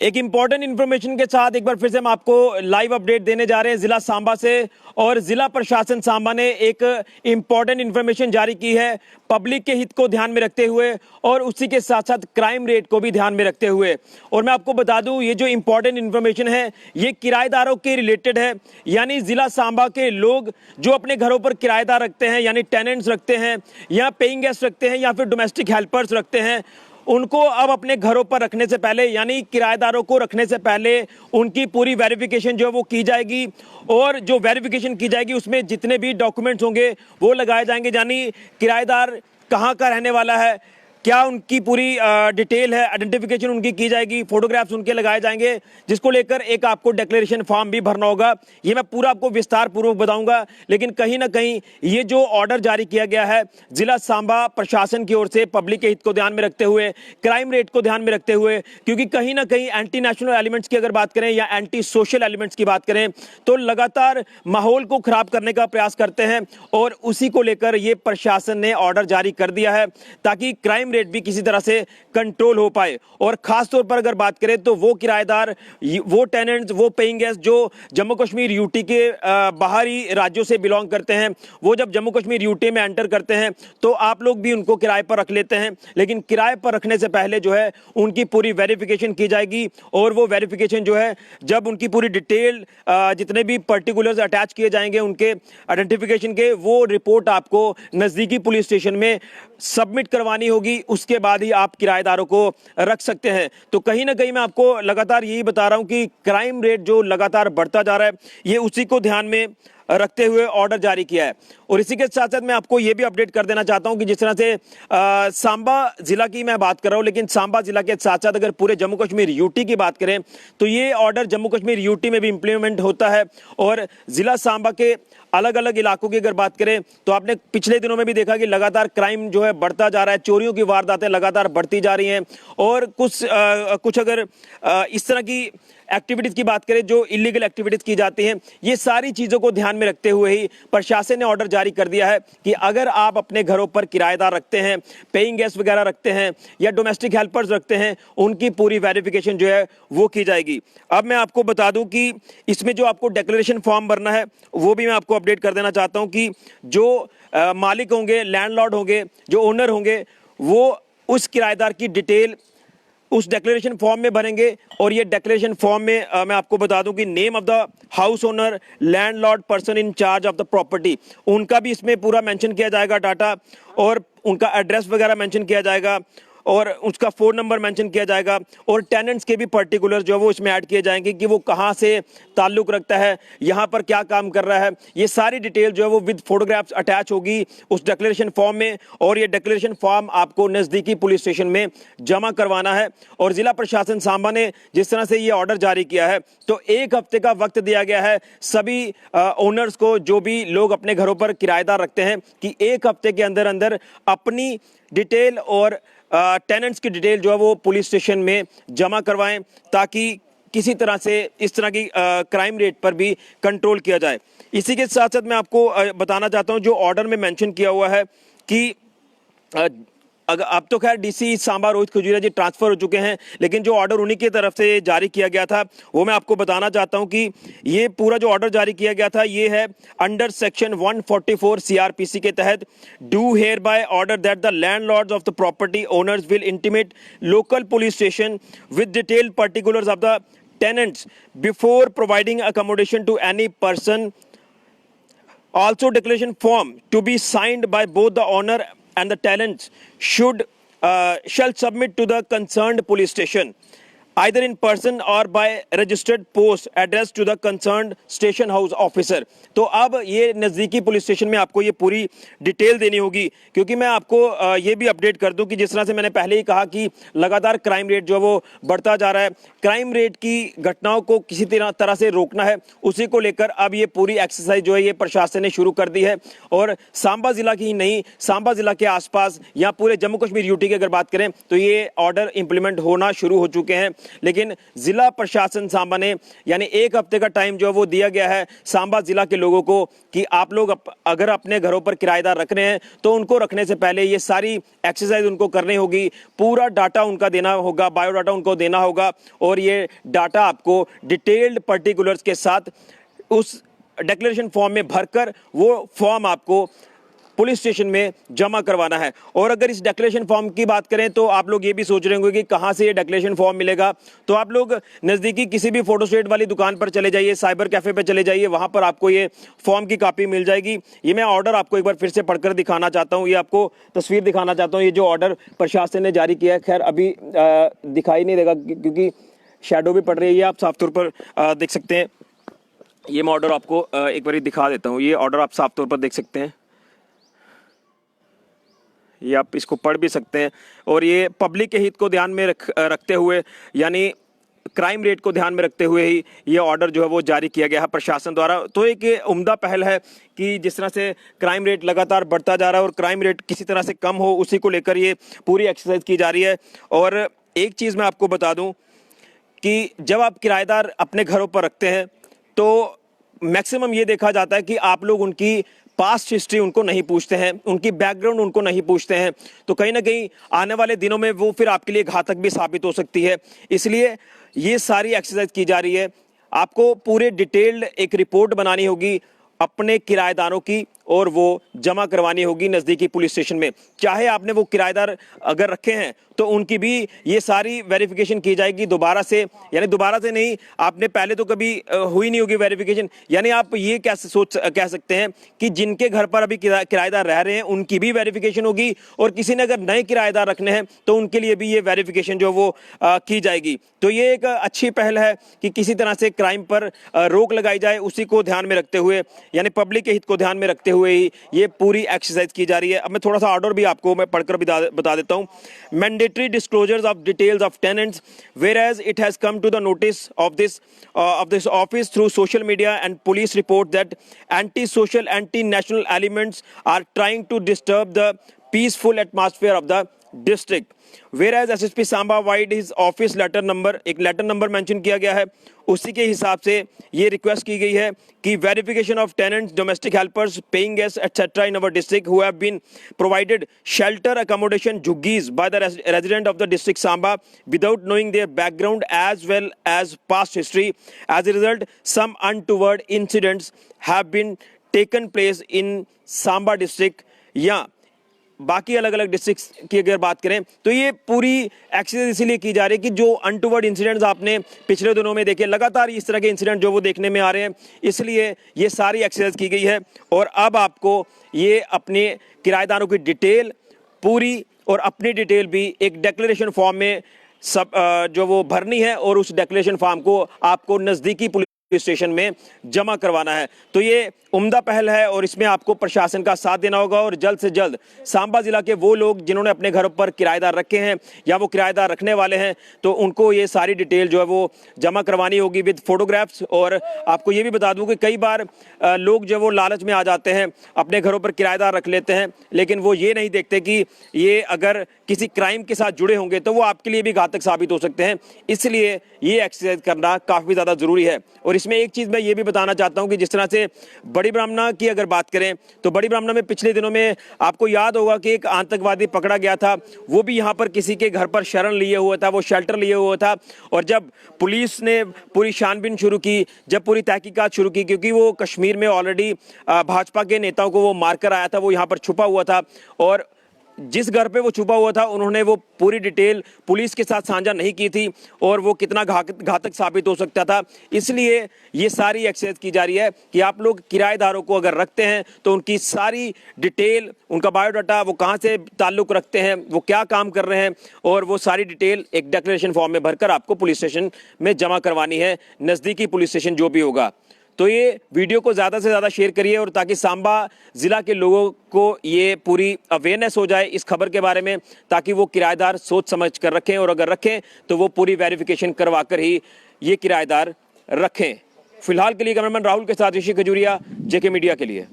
एक important information के साथ एक बार फिर से हम आपको लाइव अपडेट देने जा रहे हैं जिला सांबा से। और जिला प्रशासन सांबा ने एक इंपॉर्टेंट इन्फॉर्मेशन जारी की है पब्लिक के हित को ध्यान में रखते हुए और उसी के साथ साथ क्राइम रेट को भी ध्यान में रखते हुए। और मैं आपको बता दूं ये जो इंपॉर्टेंट इन्फॉर्मेशन है ये किराएदारों के रिलेटेड है, यानी जिला सांबा के लोग जो अपने घरों पर किराएदार रखते हैं यानी टेनेंट्स रखते हैं या पेइंग गेस्ट रखते हैं या फिर डोमेस्टिक हेल्पर्स रखते हैं, उनको अब अपने घरों पर रखने से पहले यानी किराएदारों को रखने से पहले उनकी पूरी वेरिफिकेशन जो है वो की जाएगी। और जो वेरिफिकेशन की जाएगी उसमें जितने भी डॉक्यूमेंट्स होंगे वो लगाए जाएंगे, यानी किराएदार कहाँ का रहने वाला है, क्या उनकी पूरी डिटेल है, आइडेंटिफिकेशन उनकी की जाएगी, फोटोग्राफ्स उनके लगाए जाएंगे, जिसको लेकर एक आपको डिक्लेरेशन फॉर्म भी भरना होगा। ये मैं पूरा आपको विस्तार पूर्वक बताऊंगा, लेकिन कहीं ना कहीं ये जो ऑर्डर जारी किया गया है जिला सांबा प्रशासन की ओर से पब्लिक के हित को ध्यान में रखते हुए, क्राइम रेट को ध्यान में रखते हुए, क्योंकि कहीं ना कहीं एंटी नेशनल एलिमेंट्स की अगर बात करें या एंटी सोशल एलिमेंट्स की बात करें तो लगातार माहौल को खराब करने का प्रयास करते हैं और उसी को लेकर ये प्रशासन ने ऑर्डर जारी कर दिया है ताकि क्राइम रेट भी किसी तरह से कंट्रोल हो पाए। और खास तौर पर अगर बात करें तो वो किराएदार, वो टेनेंट्स, वो पेइंग गेस्ट जो जम्मू कश्मीर यूटी के बाहरी राज्यों से बिलोंग करते हैं, वो जब जम्मू कश्मीर यूटी में एंटर करते हैं तो आप लोग भी उनको किराए पर रख लेते हैं, लेकिन किराए पर रखने से पहले जो है उनकी पूरी वेरिफिकेशन की जाएगी। और वो वेरिफिकेशन जो है जब उनकी पूरी डिटेल जितने भी पर्टिकुलर्स अटैच किए जाएंगे उनके आइडेंटिफिकेशन के, वो रिपोर्ट आपको नजदीकी पुलिस स्टेशन में सबमिट करवानी होगी, उसके बाद ही आप किराएदारों को रख सकते हैं। तो कहीं ना कहीं मैं आपको लगातार यही बता रहा हूं कि क्राइम रेट जो लगातार बढ़ता जा रहा है ये उसी को ध्यान में रखते हुए ऑर्डर जारी किया है। और इसी के साथ साथ मैं आपको यह भी अपडेट कर देना चाहता हूं कि जिस तरह से सांबा जिला की मैं बात कर रहा हूं, लेकिन सांबा जिला के साथ साथ अगर पूरे जम्मू कश्मीर यूटी की बात करें तो ये ऑर्डर जम्मू कश्मीर यूटी में भी इंप्लीमेंट होता है। और जिला सांबा के अलग अलग इलाकों की अगर बात करें तो आपने पिछले दिनों में भी देखा कि लगातार क्राइम जो है बढ़ता जा रहा है, चोरियों की वारदातें लगातार बढ़ती जा रही हैं। और कुछ अगर इस तरह की एक्टिविटीज की बात करें जो इलीगल एक्टिविटीज की जाती हैं, ये सारी चीजों को ध्यान में रखते हुए ही प्रशासन ने ऑर्डर जारी कर दिया है कि अगर आप अपने घरों पर किराएदार रखते हैं, पेइंग गेस्ट वगैरह रखते हैं या डोमेस्टिक हेल्पर्स रखते हैं, उनकी पूरी वेरिफिकेशन जो है वो की जाएगी। अब मैं आपको बता दूं कि इसमें जो आपको डिक्लेरेशन फॉर्म भरना है वो भी मैं आपको अपडेट कर देना चाहता हूं कि जो मालिक होंगे, लैंडलॉर्ड होंगे, जो ओनर होंगे, वो उस किराएदार की डिटेल उस डिक्लेरेशन फॉर्म में भरेंगे। और ये डिक्लेरेशन फॉर्म में मैं आपको बता दूं कि name of the house owner, landlord, person in charge of the property, उनका भी इसमें पूरा मेंशन किया जाएगा डाटा, और उनका एड्रेस वगैरह मेंशन किया जाएगा और उसका फ़ोन नंबर मेंशन किया जाएगा। और टेनेंट्स के भी पर्टिकुलर जो है वो इसमें ऐड किए जाएंगे कि वो कहाँ से ताल्लुक़ रखता है, यहाँ पर क्या काम कर रहा है, ये सारी डिटेल जो है वो विद फोटोग्राफ्स अटैच होगी उस डिक्लेरेशन फॉर्म में। और ये डिक्लेरेशन फॉर्म आपको नज़दीकी पुलिस स्टेशन में जमा करवाना है। और ज़िला प्रशासन सांबा ने जिस तरह से ये ऑर्डर जारी किया है तो 1 हफ्ते का वक्त दिया गया है सभी ओनर्स को, जो भी लोग अपने घरों पर किराएदार रखते हैं, कि 1 हफ्ते के अंदर अंदर अपनी डिटेल और टेनेंट्स की डिटेल जो है वो पुलिस स्टेशन में जमा करवाएं ताकि किसी तरह से इस तरह की क्राइम रेट पर भी कंट्रोल किया जाए। इसी के साथ साथ मैं आपको बताना चाहता हूं जो ऑर्डर में मेंशन किया हुआ है कि अगर अब तो खैर डीसी सांबा रोहित खजूरिया जी ट्रांसफर हो चुके हैं, लेकिन जो ऑर्डर उन्हीं की तरफ से जारी किया गया था वो मैं आपको बताना चाहता हूं कि ये पूरा जो ऑर्डर जारी किया गया था ये है अंडर सेक्शन 144 सीआरपीसी के तहत, do hereby order that the landlords of the property owners will intimate local police station with detailed particulars of the tenants before providing accommodation to any person. Also, declaration form to be signed by both the owner and the tenants shall submit to the concerned police station either in person or by registered post addressed to the concerned station house officer. तो अब ये नज़दीकी police station में आपको ये पूरी detail देनी होगी, क्योंकि मैं आपको ये भी अपडेट कर दूं कि जिस तरह से मैंने पहले ही कहा कि लगातार क्राइम रेट जो है वो बढ़ता जा रहा है, क्राइम रेट की घटनाओं को किसी तरह से रोकना है, उसी को लेकर अब ये पूरी एक्सरसाइज जो है ये प्रशासन ने शुरू कर दी है। और सांबा जिला की ही नहीं, सांबा जिला के आसपास या पूरे जम्मू कश्मीर यूटी की अगर बात करें तो ये ऑर्डर इंप्लीमेंट होना शुरू हो चुके हैं। लेकिन जिला प्रशासन सांबा ने यानी 1 हफ्ते का टाइम जो है वो दिया गया है सांबा जिला के लोगों को कि आप लोग अगर अपने घरों पर किराएदार रख रहे हैं तो उनको रखने से पहले ये सारी एक्सरसाइज उनको करनी होगी, पूरा डाटा उनका देना होगा, बायोडाटा उनको देना होगा और ये डाटा आपको डिटेल्ड पर्टिकुलर्स के साथ उस डिक्लेरेशन फॉर्म में भरकर वो फॉर्म आपको पुलिस स्टेशन में जमा करवाना है। और अगर इस डिक्लेरेशन फॉर्म की बात करें तो आप लोग ये भी सोच रहे होंगे कि कहां से ये डिक्लेरेशन फॉर्म मिलेगा, तो आप लोग नज़दीकी किसी भी फोटोस्टेट वाली दुकान पर चले जाइए, साइबर कैफे पर चले जाइए, वहां पर आपको ये फॉर्म की कॉपी मिल जाएगी। ये मैं ऑर्डर आपको एक बार फिर से पढ़कर दिखाना चाहता हूँ, ये आपको तस्वीर दिखाना चाहता हूँ। ये जो ऑर्डर प्रशासन ने जारी किया है, खैर अभी दिखाई नहीं देगा क्योंकि शेडो भी पड़ रही है, ये आप साफ तौर पर देख सकते हैं। ये मैं ऑर्डर आपको एक बार दिखा देता हूँ। ये ऑर्डर आप साफ तौर पर देख सकते हैं, ये आप इसको पढ़ भी सकते हैं। और ये पब्लिक के हित को ध्यान में रखते हुए यानी क्राइम रेट को ध्यान में रखते हुए ही ये ऑर्डर जो है वो जारी किया गया है प्रशासन द्वारा। तो एक उम्दा पहल है कि जिस तरह से क्राइम रेट लगातार बढ़ता जा रहा है और क्राइम रेट किसी तरह से कम हो, उसी को लेकर ये पूरी एक्सरसाइज की जा रही है। और एक चीज़ मैं आपको बता दूं कि जब आप किराएदार अपने घरों पर रखते हैं तो मैक्सिमम ये देखा जाता है कि आप लोग उनकी पास्ट हिस्ट्री उनको नहीं पूछते हैं, उनकी बैकग्राउंड उनको नहीं पूछते हैं, तो कहीं ना कहीं आने वाले दिनों में वो फिर आपके लिए घातक भी साबित हो सकती है। इसलिए ये सारी एक्सरसाइज की जा रही है। आपको पूरे डिटेल्ड एक रिपोर्ट बनानी होगी अपने किराएदारों की और वो जमा करवानी होगी नज़दीकी पुलिस स्टेशन में। चाहे आपने वो किराएदार अगर रखे हैं तो उनकी भी ये सारी वेरिफिकेशन की जाएगी दोबारा से, यानी दोबारा से नहीं, आपने पहले तो कभी हुई नहीं होगी वेरिफिकेशन। यानी आप ये कह सकते हैं कि जिनके घर पर अभी किराएदार रह रहे हैं उनकी भी वेरिफिकेशन होगी और किसी ने अगर नए किराएदार रखने हैं तो उनके लिए भी ये वेरिफिकेशन जो वो की जाएगी। तो ये एक अच्छी पहल है कि किसी तरह से क्राइम पर रोक लगाई जाए, उसी को ध्यान में रखते हुए यानी पब्लिक के हित को ध्यान में रखते हुए ही ये पूरी एक्सरसाइज की जा रही है। अब मैं थोड़ा सा ऑर्डर भी आपको मैं पढ़कर बता देता हूँ। Mandatory disclosures of details of tenants whereas it has come to the notice of this office through social media and police report that anti-social, anti-national elements are trying to disturb the peaceful atmosphere of the district. Whereas SSP Samba vide his office letter number, एक letter number mention किया गया है, उसी के हिसाब से ये request की गई है कि verification of tenants, domestic helpers, paying guest etcetera in our district who have been provided shelter accommodation jhuggis by the resident of the district Samba without knowing their background as well as past history. As a result some untoward incidents have been taken place in Samba district. या बाकी अलग अलग districts की अगर बात करें तो ये पूरी एक्सरसाइज इसीलिए की जा रही है कि जो अनटुवर्ड इंसिडेंट्स आपने पिछले दिनों में देखे, लगातार इस तरह के इंसिडेंट जो वो देखने में आ रहे हैं, इसलिए ये सारी एक्सरसाइज की गई है। और अब आपको ये अपने किराएदारों की डिटेल पूरी और अपनी डिटेल भी एक डिक्लेरेशन फॉर्म में सब जो वो भरनी है और उस डिक्लेरेशन फॉर्म को आपको नज़दीकी पुलिस स्टेशन में जमा करवाना है। तो ये उम्दा पहल है और इसमें आपको प्रशासन का साथ देना होगा और जल्द से जल्द सांबा जिला के वो लोग जिन्होंने अपने घरों पर किराएदार रखे हैं या वो किराएदार रखने वाले हैं तो उनको ये सारी डिटेल जो है वो जमा करवानी होगी विद फोटोग्राफ्स। और आपको ये भी बता दूं कि कई बार लोग जो वो लालच में आ जाते हैं, अपने घरों पर किराएदार रख लेते हैं, लेकिन वो ये नहीं देखते कि ये अगर किसी क्राइम के साथ जुड़े होंगे तो वो आपके लिए भी घातक साबित हो सकते हैं। इसलिए ये एक्सरसाइज करना काफ़ी ज़्यादा ज़रूरी है। और इसमें एक चीज़ मैं ये भी बताना चाहता हूँ कि जिस तरह से बड़ी ब्राह्मणा की अगर बात करें तो बड़ी ब्राह्मणा में पिछले दिनों में आपको याद होगा कि एक आतंकवादी पकड़ा गया था, वो भी यहाँ पर किसी के घर पर शरण लिए हुआ था, वो शेल्टर लिए हुआ था। और जब पुलिस ने पूरी छानबीन शुरू की, जब पूरी तहकीकात शुरू की, क्योंकि वो कश्मीर में ऑलरेडी भाजपा के नेताओं को वो मारकर आया था, वो यहाँ पर छुपा हुआ था और जिस घर पे वो छुपा हुआ था उन्होंने वो पूरी डिटेल पुलिस के साथ साझा नहीं की थी और वो कितना घातक साबित हो सकता था। इसलिए ये सारी एक्सरसाइज की जा रही है कि आप लोग किराएदारों को अगर रखते हैं तो उनकी सारी डिटेल, उनका बायोडाटा, वो कहाँ से ताल्लुक़ रखते हैं, वो क्या काम कर रहे हैं, और वो सारी डिटेल एक डिक्लेरेशन फॉर्म में भरकर आपको पुलिस स्टेशन में जमा करवानी है, नज़दीकी पुलिस स्टेशन जो भी होगा। तो ये वीडियो को ज़्यादा से ज़्यादा शेयर करिए और ताकि सांबा ज़िला के लोगों को ये पूरी अवेयरनेस हो जाए इस खबर के बारे में, ताकि वो किराएदार सोच समझ कर रखें और अगर रखें तो वो पूरी वेरिफिकेशन करवा कर ही ये किराएदार रखें। फिलहाल के लिए कैमरामैन राहुल के साथ ऋषि खजूरिया, जेके मीडिया के लिए।